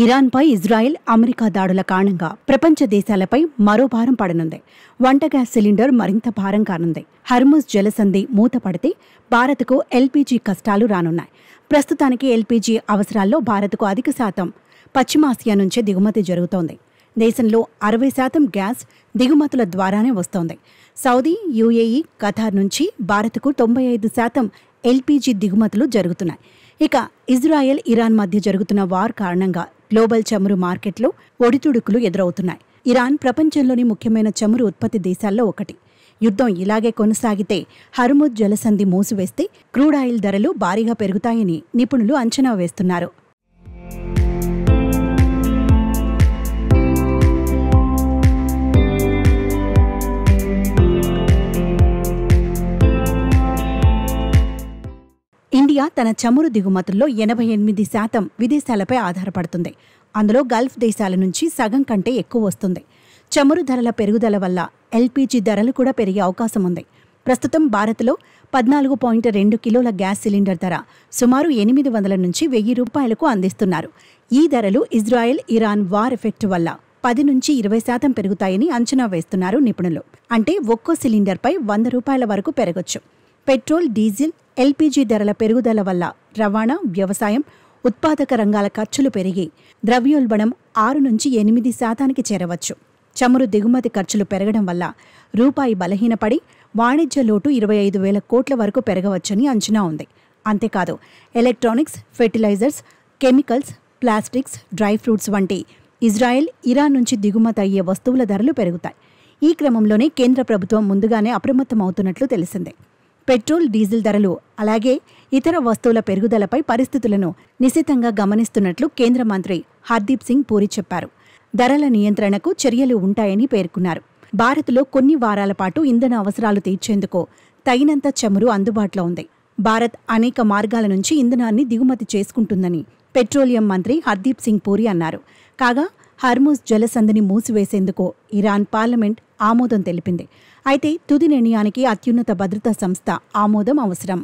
ఇరాన్పై Israel, America దాడుల కారణంగా ప్రపంచ దేశాలపై మరో భారం పడనుంది. వంట గ్యాస్ సిలిండర్ మరింత భారం కానుంది. హర్ముజ్ జలసంధి మూతపడితే భారత్కు ఎల్పీజీ కష్టాలు రానున్నాయి. ప్రస్తుతానికి ఎల్పీజీ అవసరాల్లో భారత్కు అధిక శాతం పశ్చిమాసియా నుంచే దిగుమతి జరుగుతోంది. దేశంలో 60% గ్యాస్ దిగుమతుల ద్వారానే వస్తోంది. సౌదీ, యూఏఈ, ఖతార్ నుంచి భారత్కు 95% ఎల్పీజీ దిగుమతులు జరుగుతున్నాయి. ఇక ఇజ్రాయెల్, ఇరాన్ మధ్య జరుగుతున్న వార్ కారణంగా గ్లోబల్ చమురు మార్కెట్లో ఒడిదుడుకులు ఎదురవుతున్నాయి. ఇరాన్ ప్రపంచంలోని ముఖ్యమైన చమురు ఉత్పత్తి దేశాల్లో ఒకటి. యుద్ధం ఇలాగే కొనసాగితే హర్ముజ్ జలసంధి మూసివేస్తే క్రూడ్ ఆయిల్ ధరలు భారీగా పెరుగుతాయని నిపుణులు అంచనా వేస్తున్నారు. ఇండియా తన చమురు దిగుమతుల్లో 88% విదేశాలపై ఆధారపడుతుంది. అందులో గల్ఫ్ దేశాల నుంచి సగం కంటే ఎక్కువ వస్తుంది. చమురు ధరల పెరుగుదల వల్ల ఎల్పీజీ ధరలు కూడా పెరిగే అవకాశం ఉంది. ప్రస్తుతం భారత్లో 14.2 కిలోల గ్యాస్ సిలిండర్ ధర సుమారు 800 నుంచి 1000 రూపాయలకు అందిస్తున్నారు. ఈ ధరలు ఇజ్రాయెల్, ఇరాన్ వార్ ఎఫెక్ట్ వల్ల 10 నుంచి 20% పెరుగుతాయని అంచనా వేస్తున్నారు నిపుణులు. అంటే ఒక్కో సిలిండర్పై 100 రూపాయల వరకు పెరగొచ్చు. పెట్రోల్, డీజిల్, ఎల్పీజీ ధరల పెరుగుదల వల్ల రవాణా, వ్యవసాయం, ఉత్పాదక రంగాల ఖర్చులు పెరిగి ద్రవ్యోల్బణం 6 నుంచి 8% చేరవచ్చు. చమురు దిగుమతి ఖర్చులు పెరగడం వల్ల రూపాయి బలహీనపడి వాణిజ్య లోటు 25,000 కోట్ల వరకు పెరగవచ్చని అంచనా ఉంది. అంతేకాదు electronics, fertilizers, chemicals, plastics, dry fruits వంటి ఇజ్రాయెల్, ఇరాన్ నుంచి దిగుమతి అయ్యే వస్తువుల ధరలు పెరుగుతాయి. ఈ క్రమంలోనే కేంద్ర ప్రభుత్వం ముందుగానే అప్రమత్తమవుతున్నట్లు తెలిసిందే. పెట్రోల్, డీజిల్ ధరలు అలాగే ఇతర వస్తువుల పెరుగుదలపై పరిస్థితులను నిశితంగా గమనిస్తున్నట్లు కేంద్ర మంత్రి హర్దీప్ సింగ్ పూరి చెప్పారు. ధరల నియంత్రణకు చర్యలు ఉంటాయని పేర్కొన్నారు. భారత్లో కొన్ని వారాల పాటు ఇంధన అవసరాలు తీర్చేందుకు తగినంత చమురు అందుబాటులో ఉంది. భారత్ అనేక మార్గాల నుంచి ఇంధనాన్ని దిగుమతి చేసుకుంటుందని పెట్రోలియం మంత్రి హర్దీప్ సింగ్ పూరి అన్నారు. కాగా హర్ముజ్ జలసంధిని మూసివేసేందుకు ఇరాన్ పార్లమెంట్ ఆమోదం తెలిపింది. అయితే తుది నిర్ణయానికి అత్యున్నత భద్రతా సంస్థ ఆమోదం అవసరం.